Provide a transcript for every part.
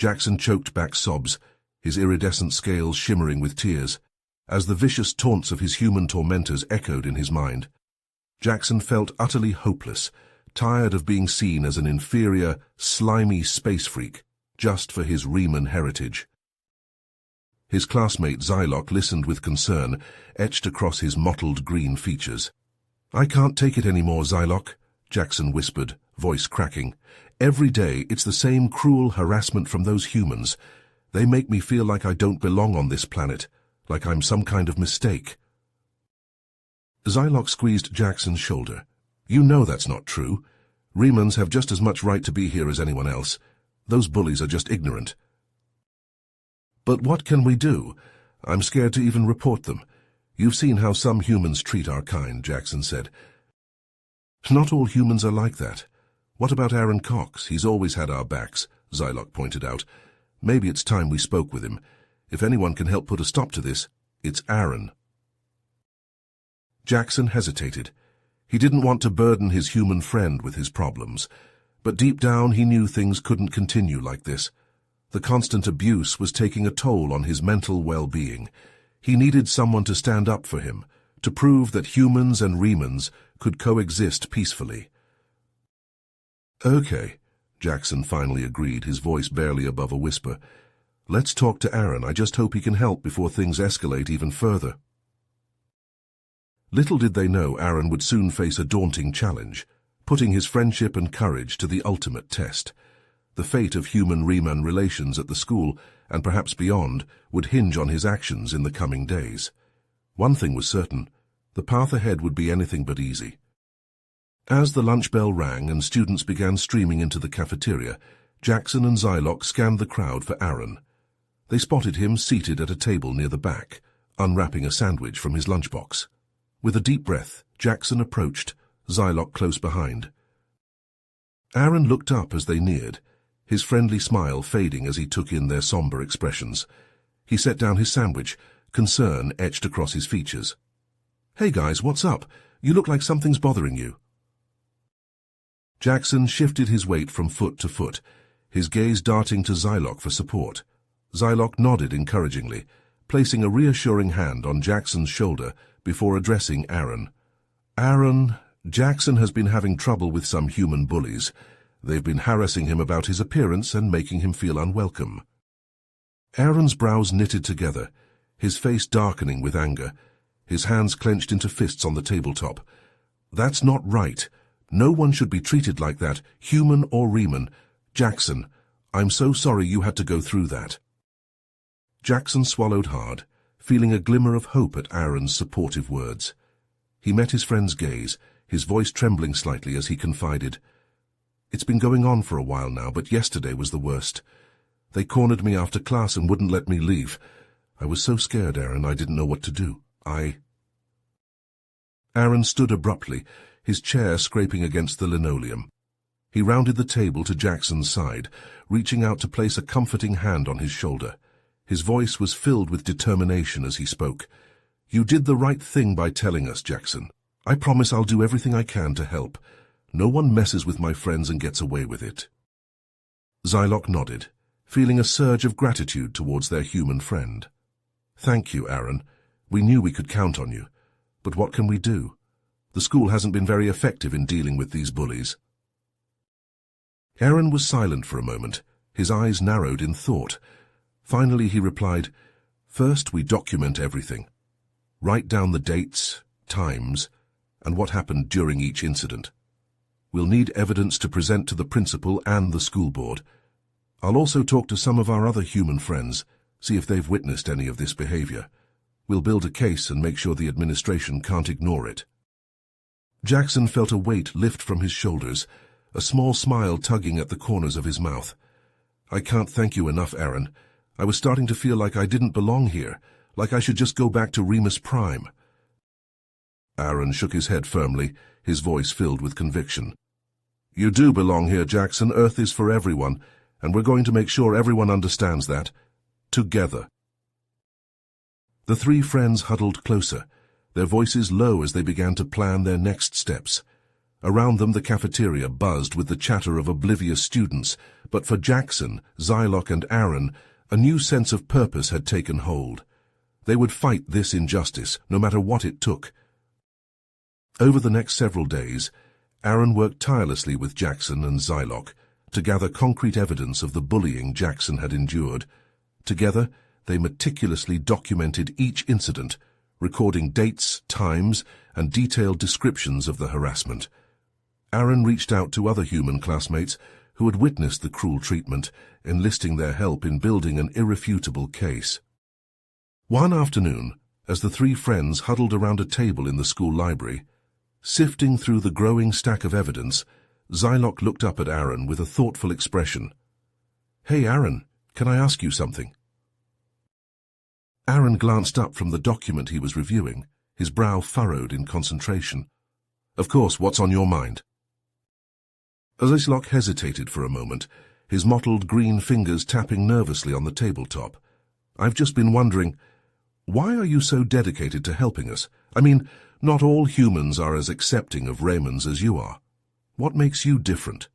Jackson choked back sobs, his iridescent scales shimmering with tears, as the vicious taunts of his human tormentors echoed in his mind. Jackson felt utterly hopeless, tired of being seen as an inferior, slimy space freak, just for his Riemann heritage. His classmate Xyloc listened with concern, etched across his mottled green features. "I can't take it anymore, Xyloc," Jackson whispered, voice cracking. "Every day it's the same cruel harassment from those humans. They make me feel like I don't belong on this planet, like I'm some kind of mistake." Xyloc squeezed Jackson's shoulder. "You know that's not true. Riemanns have just as much right to be here as anyone else. Those bullies are just ignorant." "But what can we do? I'm scared to even report them. You've seen how some humans treat our kind," Jackson said. "Not all humans are like that. What about Aaron Cox? He's always had our backs," Xyloc pointed out. "Maybe it's time we spoke with him. If anyone can help put a stop to this, it's Aaron." Jackson hesitated. He didn't want to burden his human friend with his problems, but deep down he knew things couldn't continue like this. The constant abuse was taking a toll on his mental well-being. He needed someone to stand up for him, to prove that humans and Riemanns could coexist peacefully. "Okay," Jackson finally agreed, his voice barely above a whisper. "Let's talk to Aaron. I just hope he can help before things escalate even further." Little did they know Aaron would soon face a daunting challenge, putting his friendship and courage to the ultimate test. The fate of human-Riemann relations at the school, and perhaps beyond, would hinge on his actions in the coming days. One thing was certain: the path ahead would be anything but easy. As the lunch bell rang and students began streaming into the cafeteria, Jackson and Xyloc scanned the crowd for Aaron. They spotted him seated at a table near the back, unwrapping a sandwich from his lunchbox. With a deep breath, Jackson approached, Xyloc close behind. Aaron looked up as they neared, his friendly smile fading as he took in their somber expressions. He set down his sandwich, concern etched across his features. "Hey guys, what's up? You look like something's bothering you." Jackson shifted his weight from foot to foot, his gaze darting to Xyloc for support. Xyloc nodded encouragingly, placing a reassuring hand on Jackson's shoulder before addressing Aaron. "Aaron, Jackson has been having trouble with some human bullies. They've been harassing him about his appearance and making him feel unwelcome." Aaron's brows knitted together, his face darkening with anger, his hands clenched into fists on the tabletop. "That's not right. No one should be treated like that, human or Riemann. Jackson, I'm so sorry you had to go through that." Jackson swallowed hard, feeling a glimmer of hope at Aaron's supportive words. He met his friend's gaze, his voice trembling slightly as he confided, "It's been going on for a while now, but yesterday was the worst. They cornered me after class and wouldn't let me leave. I was so scared, Aaron, I didn't know what to do. Aaron stood abruptly, his chair scraping against the linoleum. He rounded the table to Jackson's side, reaching out to place a comforting hand on his shoulder. His voice was filled with determination as he spoke. "You did the right thing by telling us, Jackson. I promise I'll do everything I can to help. No one messes with my friends and gets away with it." Xyloc nodded, feeling a surge of gratitude towards their human friend. "Thank you, Aaron. We knew we could count on you. But what can we do? The school hasn't been very effective in dealing with these bullies." Aaron was silent for a moment, his eyes narrowed in thought. Finally he replied, "First we document everything. Write down the dates, times, and what happened during each incident. We'll need evidence to present to the principal and the school board. I'll also talk to some of our other human friends, see if they've witnessed any of this behavior. We'll build a case and make sure the administration can't ignore it." Jackson felt a weight lift from his shoulders, a small smile tugging at the corners of his mouth. "I can't thank you enough, Aaron. I was starting to feel like I didn't belong here, like I should just go back to Remus Prime." Aaron shook his head firmly, his voice filled with conviction. "You do belong here, Jackson. Earth is for everyone, and we're going to make sure everyone understands that. Together." The three friends huddled closer, their voices low as they began to plan their next steps. Around them the cafeteria buzzed with the chatter of oblivious students, but for Jackson, Zylock and Aaron, a new sense of purpose had taken hold. They would fight this injustice, no matter what it took. Over the next several days, Aaron worked tirelessly with Jackson and Zylock to gather concrete evidence of the bullying Jackson had endured. Together, they meticulously documented each incident, recording dates, times, and detailed descriptions of the harassment. Aaron reached out to other human classmates who had witnessed the cruel treatment, enlisting their help in building an irrefutable case. One afternoon, as the three friends huddled around a table in the school library, sifting through the growing stack of evidence, Zylock looked up at Aaron with a thoughtful expression. "Hey, Aaron, can I ask you something?" Aaron glanced up from the document he was reviewing, his brow furrowed in concentration. "Of course, what's on your mind?" Zylock hesitated for a moment, his mottled green fingers tapping nervously on the tabletop. "I've just been wondering, why are you so dedicated to helping us? I mean, not all humans are as accepting of Raymonds as you are. What makes you different?"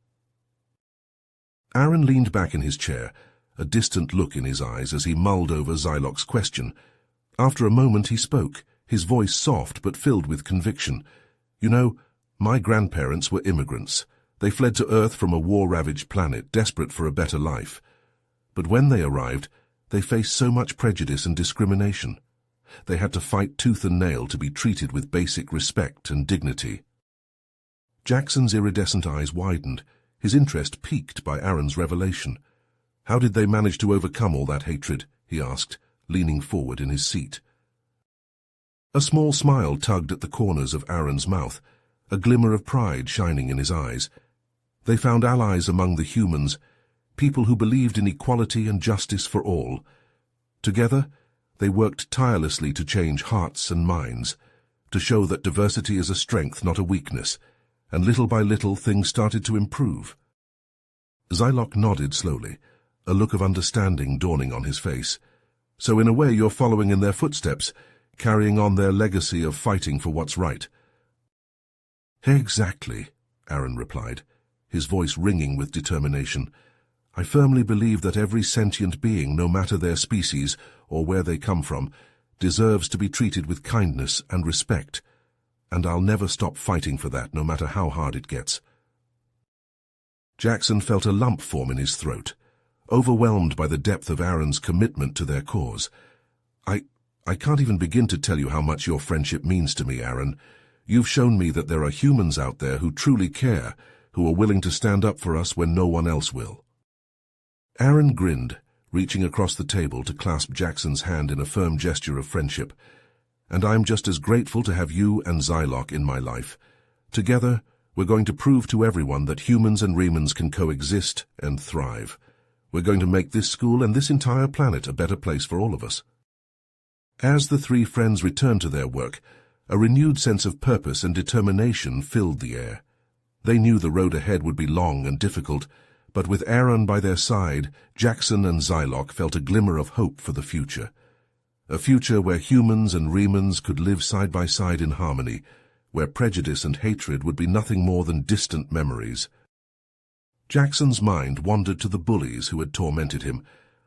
Aaron leaned back in his chair, a distant look in his eyes as he mulled over Zylock's question. After a moment he spoke, his voice soft but filled with conviction. "You know, my grandparents were immigrants. They fled to Earth from a war-ravaged planet, desperate for a better life. But when they arrived, they faced so much prejudice and discrimination. They had to fight tooth and nail to be treated with basic respect and dignity." Jackson's iridescent eyes widened, his interest piqued by Aaron's revelation. "How did they manage to overcome all that hatred?" he asked, leaning forward in his seat. A small smile tugged at the corners of Aaron's mouth, a glimmer of pride shining in his eyes. They found allies among the humans, people who believed in equality and justice for all. Together, they worked tirelessly to change hearts and minds, to show that diversity is a strength, not a weakness, and little by little things started to improve. Zylock nodded slowly, a look of understanding dawning on his face. "So in a way you're following in their footsteps, carrying on their legacy of fighting for what's right." "Exactly," Aaron replied, his voice ringing with determination. "I firmly believe that every sentient being, no matter their species or where they come from, deserves to be treated with kindness and respect, and I'll never stop fighting for that, no matter how hard it gets." Jackson felt a lump form in his throat, overwhelmed by the depth of Aaron's commitment to their cause. I can't even begin to tell you how much your friendship means to me, Aaron. You've shown me that there are humans out there who truly care, who are willing to stand up for us when no one else will." Aaron grinned, reaching across the table to clasp Jackson's hand in a firm gesture of friendship. "And I'm just as grateful to have you and Zylock in my life. Together, we're going to prove to everyone that humans and Raymonds can coexist and thrive. We're going to make this school and this entire planet a better place for all of us." As the three friends returned to their work, a renewed sense of purpose and determination filled the air. They knew the road ahead would be long and difficult, but with Aaron by their side, Jackson and Zylock felt a glimmer of hope for the future. A future where humans and Raymonds could live side by side in harmony, where prejudice and hatred would be nothing more than distant memories. Jackson's mind wandered to the bullies who had tormented him,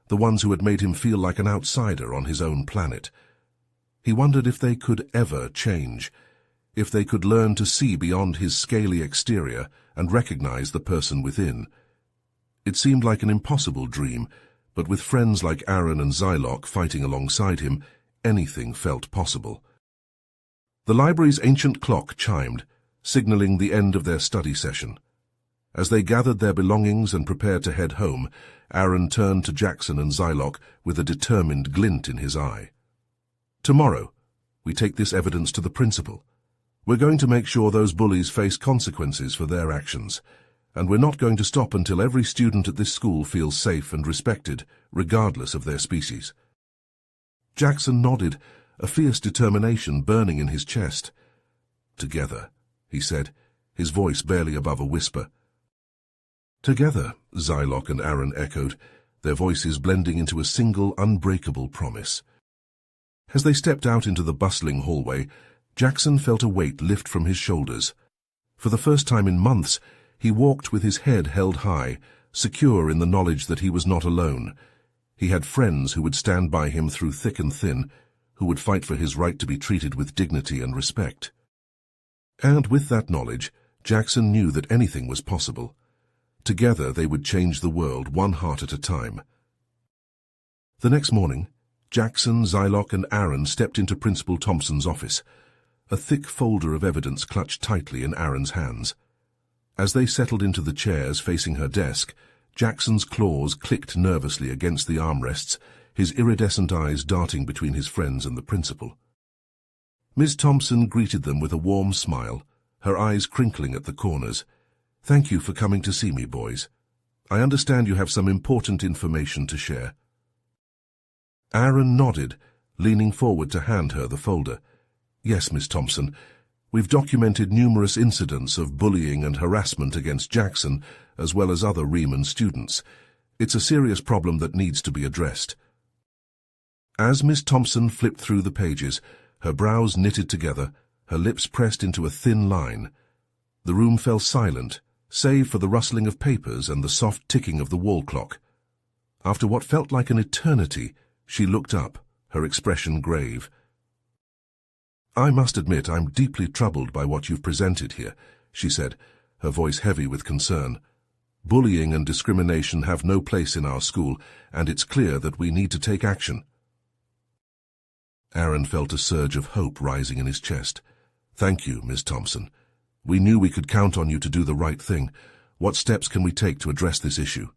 the ones who had made him feel like an outsider on his own planet. He wondered if they could ever change, if they could learn to see beyond his scaly exterior and recognize the person within. It seemed like an impossible dream, but with friends like Aaron and Zylock fighting alongside him, anything felt possible. The library's ancient clock chimed, signaling the end of their study session. As they gathered their belongings and prepared to head home, Aaron turned to Jackson and Zylock with a determined glint in his eye. "Tomorrow, we take this evidence to the principal. We're going to make sure those bullies face consequences for their actions, and we're not going to stop until every student at this school feels safe and respected, regardless of their species." Jackson nodded, a fierce determination burning in his chest. "Together," he said, his voice barely above a whisper. "Together," Zylock and Aaron echoed, their voices blending into a single, unbreakable promise. As they stepped out into the bustling hallway, Jackson felt a weight lift from his shoulders. For the first time in months, he walked with his head held high, secure in the knowledge that he was not alone. He had friends who would stand by him through thick and thin, who would fight for his right to be treated with dignity and respect. And with that knowledge, Jackson knew that anything was possible. Together they would change the world one heart at a time. The next morning, Jackson, Zylock, and Aaron stepped into Principal Thompson's office, a thick folder of evidence clutched tightly in Aaron's hands. As they settled into the chairs facing her desk, Jackson's claws clicked nervously against the armrests, his iridescent eyes darting between his friends and the principal. Ms. Thompson greeted them with a warm smile, her eyes crinkling at the corners. "Thank you for coming to see me, boys. I understand you have some important information to share." Aaron nodded, leaning forward to hand her the folder. "Yes, Miss Thompson. We've documented numerous incidents of bullying and harassment against Jackson, as well as other Riemann students. It's a serious problem that needs to be addressed." As Miss Thompson flipped through the pages, her brows knitted together, her lips pressed into a thin line. The room fell silent, save for the rustling of papers and the soft ticking of the wall clock. After what felt like an eternity, she looked up, her expression grave. "I must admit I'm deeply troubled by what you've presented here," she said, her voice heavy with concern. "Bullying and discrimination have no place in our school, and it's clear that we need to take action." Aaron felt a surge of hope rising in his chest. "Thank you, Miss Thompson. We knew we could count on you to do the right thing. What steps can we take to address this issue?"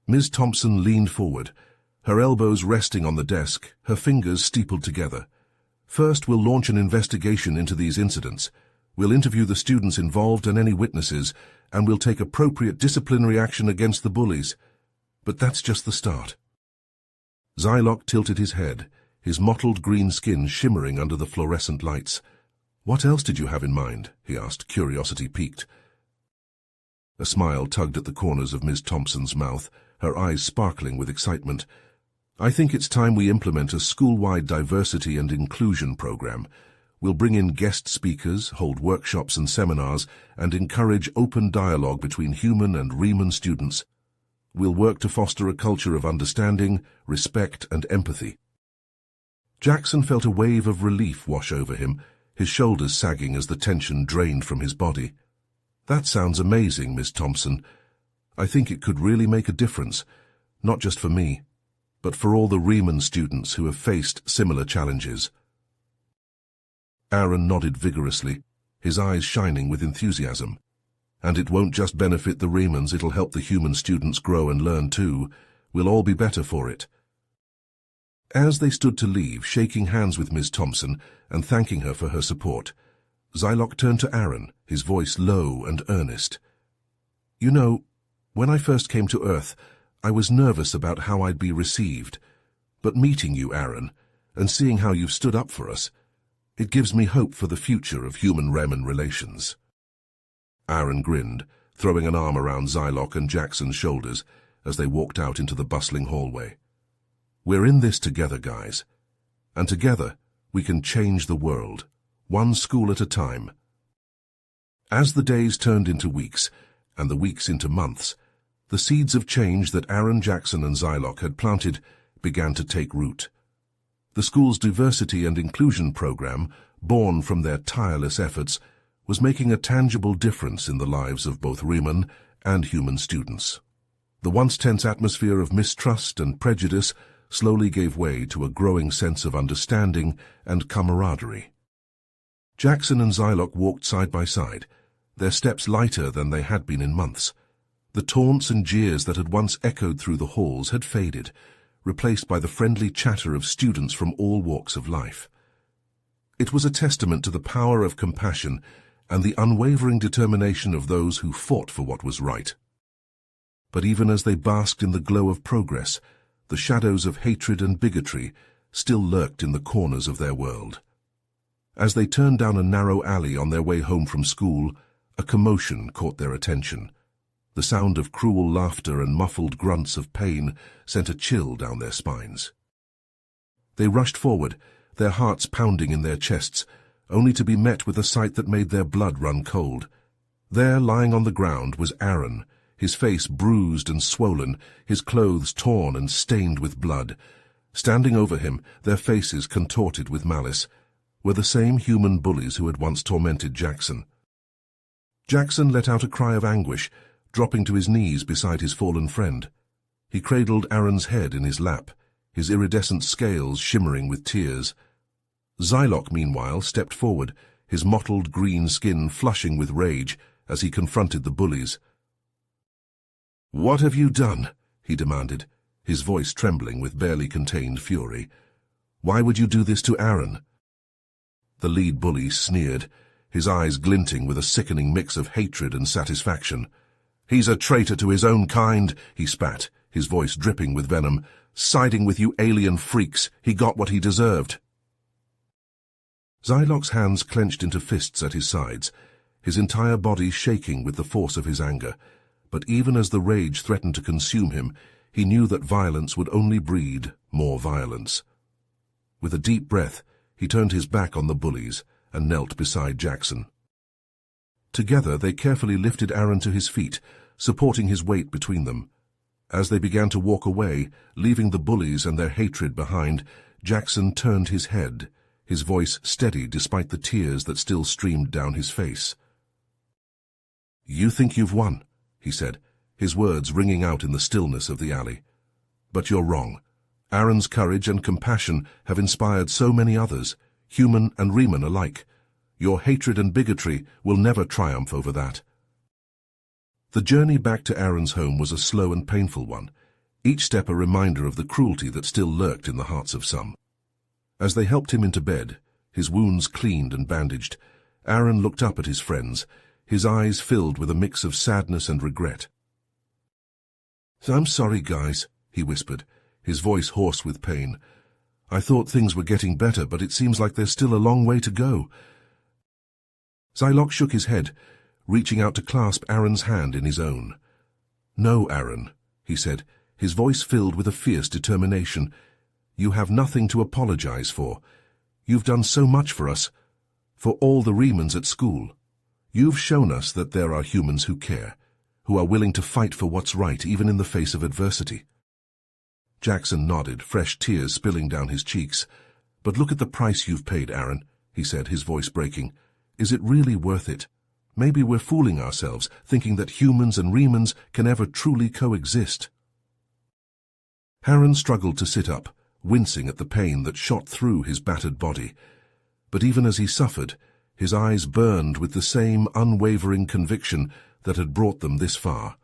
Ms. Thompson leaned forward, her elbows resting on the desk, her fingers steepled together. "First, we'll launch an investigation into these incidents. We'll interview the students involved and any witnesses, and we'll take appropriate disciplinary action against the bullies. But that's just the start." Zylock tilted his head, his mottled green skin shimmering under the fluorescent lights. "What else did you have in mind?" he asked, curiosity piqued. A smile tugged at the corners of Ms. Thompson's mouth, her eyes sparkling with excitement. "I think it's time we implement a school-wide diversity and inclusion program. We'll bring in guest speakers, hold workshops and seminars, and encourage open dialogue between human and Riemann students. We'll work to foster a culture of understanding, respect, and empathy." Jackson felt a wave of relief wash over him, his shoulders sagging as the tension drained from his body. "That sounds amazing, Miss Thompson. I think it could really make a difference, not just for me, but for all the Riemann students who have faced similar challenges." Aaron nodded vigorously, his eyes shining with enthusiasm. "And it won't just benefit the Riemanns, it'll help the human students grow and learn too. We'll all be better for it." As they stood to leave, shaking hands with Ms. Thompson and thanking her for her support, Zylock turned to Aaron, his voice low and earnest. "You know, when I first came to Earth, I was nervous about how I'd be received. But meeting you, Aaron, and seeing how you've stood up for us, it gives me hope for the future of human-Riemann relations." Aaron grinned, throwing an arm around Zylock and Jackson's shoulders as they walked out into the bustling hallway. "We're in this together, guys. And together, we can change the world, one school at a time." As the days turned into weeks, and the weeks into months, the seeds of change that Aaron, Jackson, and Zylock had planted began to take root. The school's diversity and inclusion program, born from their tireless efforts, was making a tangible difference in the lives of both Riemann and human students. The once tense atmosphere of mistrust and prejudice slowly gave way to a growing sense of understanding and camaraderie. Jackson and Zylock walked side by side, their steps lighter than they had been in months. The taunts and jeers that had once echoed through the halls had faded, replaced by the friendly chatter of students from all walks of life. It was a testament to the power of compassion and the unwavering determination of those who fought for what was right. But even as they basked in the glow of progress, the shadows of hatred and bigotry still lurked in the corners of their world. As they turned down a narrow alley on their way home from school, a commotion caught their attention. The sound of cruel laughter and muffled grunts of pain sent a chill down their spines. They rushed forward, their hearts pounding in their chests, only to be met with a sight that made their blood run cold. There, lying on the ground, was Aaron, his face bruised and swollen, his clothes torn and stained with blood. Standing over him, their faces contorted with malice, were the same human bullies who had once tormented Jackson. Jackson let out a cry of anguish, dropping to his knees beside his fallen friend. He cradled Aaron's head in his lap, his iridescent scales shimmering with tears. Zylock, meanwhile, stepped forward, his mottled green skin flushing with rage as he confronted the bullies. "What have you done?" he demanded, his voice trembling with barely contained fury. "Why would you do this to Aaron?" The lead bully sneered, his eyes glinting with a sickening mix of hatred and satisfaction. "He's a traitor to his own kind," he spat, his voice dripping with venom. "Siding with you alien freaks, he got what he deserved." Zylock's hands clenched into fists at his sides, his entire body shaking with the force of his anger. But even as the rage threatened to consume him, he knew that violence would only breed more violence. With a deep breath, he turned his back on the bullies and knelt beside Jackson. Together they carefully lifted Aaron to his feet, supporting his weight between them. As they began to walk away, leaving the bullies and their hatred behind, Jackson turned his head, his voice steady despite the tears that still streamed down his face. "You think you've won," he said, his words ringing out in the stillness of the alley. "But you're wrong. Aaron's courage and compassion have inspired so many others, human and Riemann alike. Your hatred and bigotry will never triumph over that." The journey back to Aaron's home was a slow and painful one, each step a reminder of the cruelty that still lurked in the hearts of some. As they helped him into bed, his wounds cleaned and bandaged, Aaron looked up at his friends, his eyes filled with a mix of sadness and regret. "I'm sorry, guys," he whispered, his voice hoarse with pain. "I thought things were getting better, but it seems like there's still a long way to go." Zylock shook his head, reaching out to clasp Aaron's hand in his own. "No, Aaron," he said, his voice filled with a fierce determination. "You have nothing to apologize for. You've done so much for us, for all the Riemanns at school. You've shown us that there are humans who care, who are willing to fight for what's right even in the face of adversity." Jackson nodded, fresh tears spilling down his cheeks. "But look at the price you've paid, Aaron," he said, his voice breaking. "Is it really worth it? Maybe we're fooling ourselves, thinking that humans and Riemanns can ever truly coexist." Aaron struggled to sit up, wincing at the pain that shot through his battered body. But even as he suffered, his eyes burned with the same unwavering conviction that had brought them this far.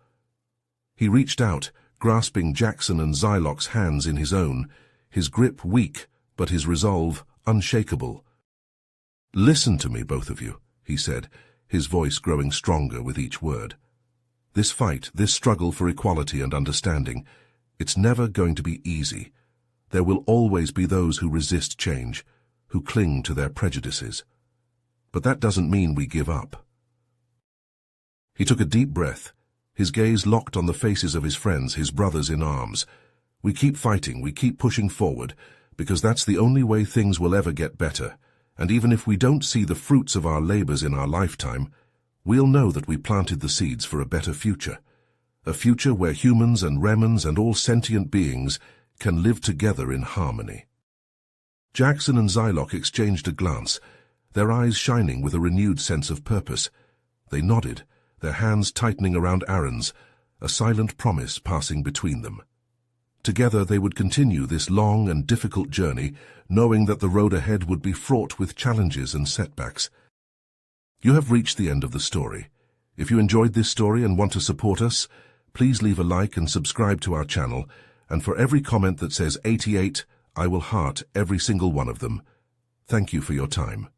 He reached out, grasping Jackson and Zylock's hands in his own, his grip weak, but his resolve unshakable. "Listen to me, both of you," he said, his voice growing stronger with each word. "This fight, this struggle for equality and understanding, it's never going to be easy. There will always be those who resist change, who cling to their prejudices. But that doesn't mean we give up." He took a deep breath, his gaze locked on the faces of his friends, his brothers in arms. "We keep fighting, we keep pushing forward, because that's the only way things will ever get better. And even if we don't see the fruits of our labors in our lifetime, we'll know that we planted the seeds for a better future. A future where humans and Riemanns and all sentient beings can live together in harmony." Jackson and Zylock exchanged a glance, their eyes shining with a renewed sense of purpose. They nodded, their hands tightening around Aaron's, a silent promise passing between them. Together they would continue this long and difficult journey, knowing that the road ahead would be fraught with challenges and setbacks. You have reached the end of the story. If you enjoyed this story and want to support us, please leave a like and subscribe to our channel, and for every comment that says 88, I will heart every single one of them. Thank you for your time.